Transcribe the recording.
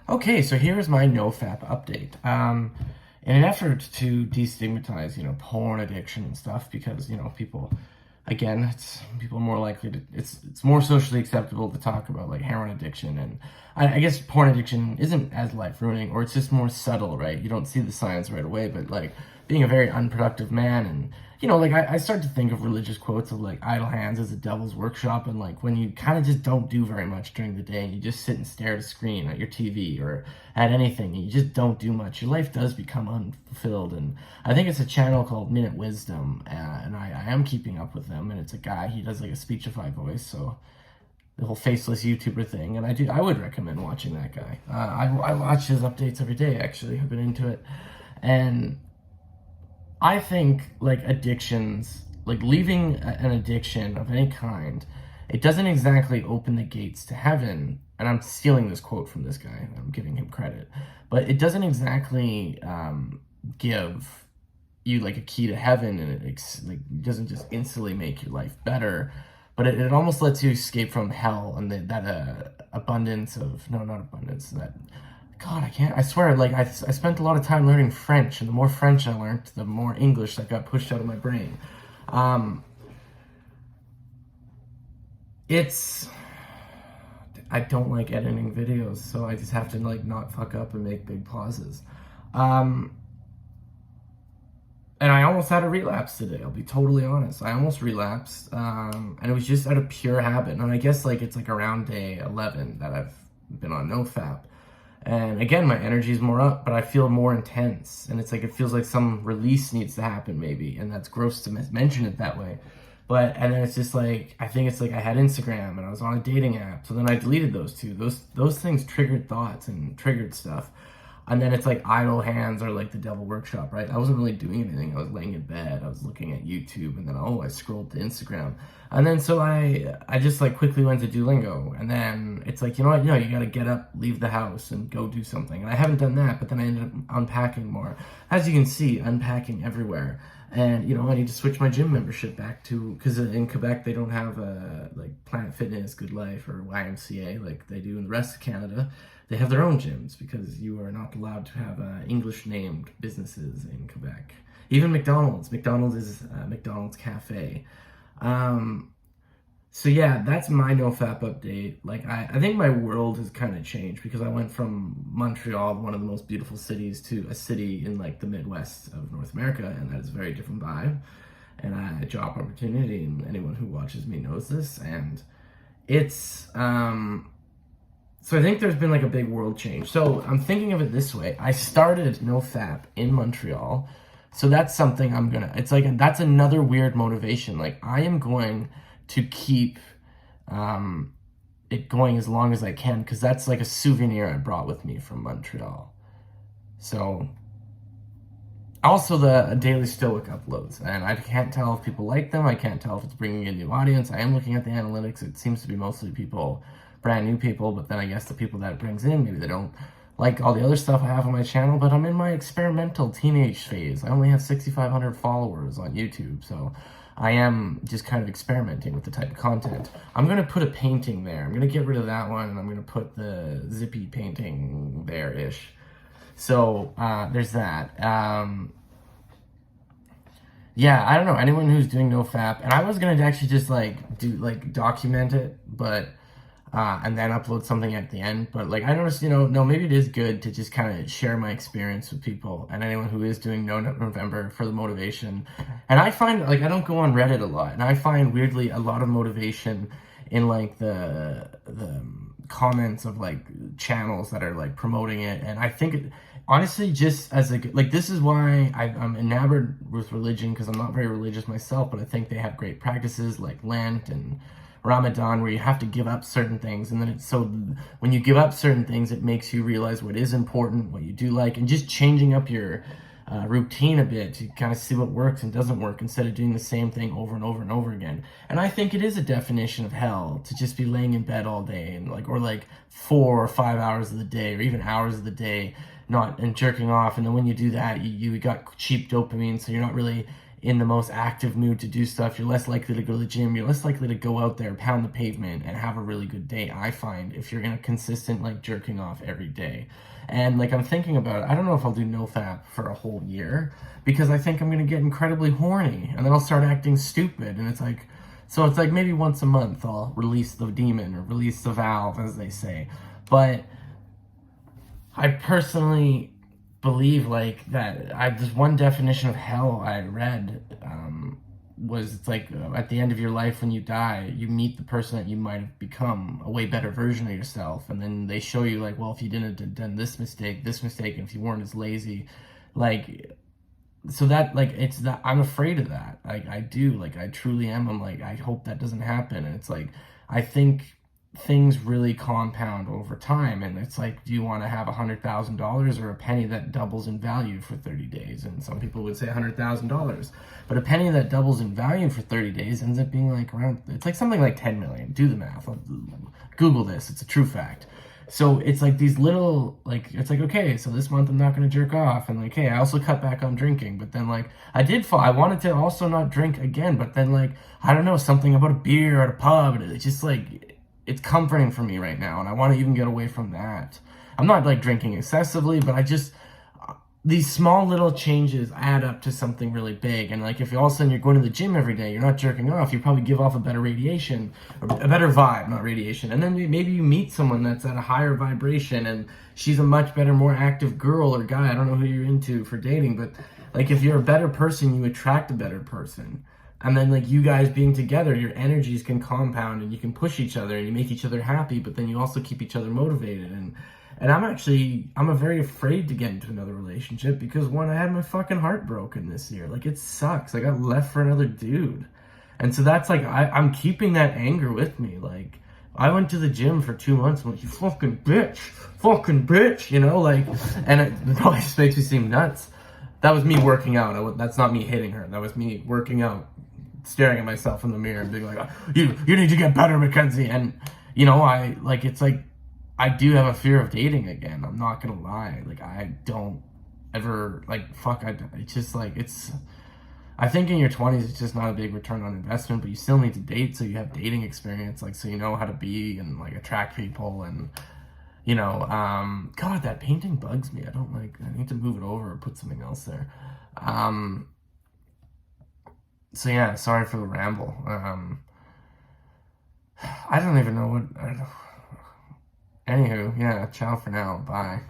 Okay, so here's my NoFap update. In an effort to destigmatize, porn addiction and stuff, because people, again, it's people are more likely to. It's more socially acceptable to talk about like heroin addiction, and I guess porn addiction isn't as life ruining, or it's just more subtle, right? You don't see the signs right away, but like being a very unproductive man and like I start to think of religious quotes of like idle hands as a devil's workshop, and like when you kind of just don't do very much during the day and you just sit and stare at a screen at your TV or at anything and you just don't do much, your life does become unfulfilled. And I think it's a channel called Minute Wisdom, and I am keeping up with them, and it's a guy, he does like a speechify voice, so the whole faceless YouTuber thing, and I would recommend watching that guy. I watch his updates every day, actually. I've been into it. And I think like addictions, like leaving an addiction of any kind, it doesn't exactly open the gates to heaven. And I'm stealing this quote from this guy. I'm giving him credit, but it doesn't exactly give you like a key to heaven, and it doesn't just instantly make your life better, but it almost lets you escape from hell and that abundance of no, not abundance, that God, I can't. I swear, like I spent a lot of time learning French, and the more French I learned, the more English that got pushed out of my brain. Um, it's I don't like editing videos, so I just have to like not fuck up and make big pauses. Um, and I almost had a relapse today. I'll be totally honest. I almost relapsed, and it was just out of pure habit. And I guess like it's like around day 11 that I've been on NoFap. And again, my energy is more up, but I feel more intense. And it's like, it feels like some release needs to happen maybe. And that's gross to mention it that way. And then it's just like, I think it's like I had Instagram and I was on a dating app. So then I deleted those two. Those things triggered thoughts and triggered stuff. And then it's like idle hands or like the devil workshop, right? I wasn't really doing anything. I was laying in bed. I was looking at YouTube, and then, I scrolled to Instagram. And then so I just like quickly went to Duolingo. And then it's like, you know what? You got to get up, leave the house and go do something. And I haven't done that, but then I ended up unpacking more. As you can see, unpacking everywhere. And, I need to switch my gym membership back to, because in Quebec, they don't have like Planet Fitness, Good Life, or YMCA like they do in the rest of Canada. They have their own gyms because you are not allowed to have English-named businesses in Quebec. Even McDonald's. McDonald's is McDonald's Cafe. So yeah, that's my NoFap update. Like, I think my world has kind of changed because I went from Montreal, one of the most beautiful cities, to a city in like the Midwest of North America, and that is a very different vibe. And a job opportunity, and anyone who watches me knows this. And it's so I think there's been like a big world change. So I'm thinking of it this way. I started NoFap in Montreal. So that's something it's like, that's another weird motivation. Like I am going to keep it going as long as I can, because that's like a souvenir I brought with me from Montreal. So also the Daily Stoic uploads, and I can't tell if people like them. I can't tell if it's bringing in a new audience. I am looking at the analytics. It seems to be mostly people, brand new people, but then I guess the people that it brings in, maybe they don't like all the other stuff I have on my channel. But I'm in my experimental teenage phase. I only have 6,500 followers on YouTube, so I am just kind of experimenting with the type of content. I'm going to put a painting there. I'm going to get rid of that one, and I'm going to put the zippy painting there-ish. So there's that. Yeah, I don't know, anyone who's doing NoFap, and I was going to actually just like document it, but and then upload something at the end. But like I noticed, no, maybe it is good to just kind of share my experience with people and anyone who is doing No Nut November for the motivation. And I find like I don't go on Reddit a lot, and I find weirdly a lot of motivation in like the comments of like channels that are like promoting it. And I think honestly, just as like this is why I'm enamored with religion, because I'm not very religious myself, but I think they have great practices like Lent and Ramadan, where you have to give up certain things, and then it's so when you give up certain things, it makes you realize what is important, what you do like, and just changing up your routine a bit to kind of see what works and doesn't work, instead of doing the same thing over and over and over again. And I think it is a definition of hell to just be laying in bed all day and or 4 or 5 hours of the day, or even hours of the day, and jerking off. And then when you do that, you got cheap dopamine, so you're not really in the most active mood to do stuff. You're less likely to go to the gym. You're less likely to go out there, pound the pavement, and have a really good day, I find, if you're in a consistent, like, jerking off every day. And, like, I'm thinking about it. I don't know if I'll do NoFap for a whole year, because I think I'm going to get incredibly horny, and then I'll start acting stupid, and it's like, so it's like maybe once a month I'll release the demon, or release the valve, as they say. But I personally believe, like, that there's one definition of hell I read, was it's like, at the end of your life when you die, you meet the person that you might have become, a way better version of yourself, and then they show you, like, well, if you didn't have done this mistake, and if you weren't as lazy, like, so that, like, it's that, I'm afraid of that. I do, like, I truly am. I'm like, I hope that doesn't happen. And it's like, I think things really compound over time, and it's like, do you want to have $100,000 or a penny that doubles in value for 30 days? And some people would say $100,000, but a penny that doubles in value for 30 days ends up being like around, it's like something like 10 million. Do the math. Google this. It's a true fact. So it's like these little, like, it's like, okay, so this month I'm not going to jerk off, and like, hey, I also cut back on drinking, but then, like, I wanted to also not drink again, but then, like, I don't know, something about a beer at a pub, and it's just like, it's comforting for me right now, and I want to even get away from that. I'm not, like, drinking excessively, but I just, these small little changes add up to something really big. And, like, if all of a sudden you're going to the gym every day, you're not jerking off, you probably give off a better radiation, or a better vibe, not radiation. And then maybe you meet someone that's at a higher vibration, and she's a much better, more active girl or guy. I don't know who you're into for dating, but, like, if you're a better person, you attract a better person. And then, like, you guys being together, your energies can compound, and you can push each other, and you make each other happy, but then you also keep each other motivated. And I'm very afraid to get into another relationship, because, one, I had my fucking heart broken this year. Like, it sucks. I got left for another dude. And so that's like, I'm keeping that anger with me. Like, I went to the gym for 2 months, I'm like, you fucking bitch, you know, like, and it always makes me seem nuts. That was me working out. That's not me hitting her. That was me working out, staring at myself in the mirror and being like, you need to get better, Mackenzie. And, you know, it's like, I do have a fear of dating again. I'm not gonna lie. Like, I don't ever, like, it's just like, I think in your 20s, it's just not a big return on investment, but you still need to date, so you have dating experience, like, so you know how to be and, like, attract people. And, you know, God, that painting bugs me. I need to move it over or put something else there. So yeah, sorry for the ramble. I don't even know Anywho, yeah, ciao for now. Bye.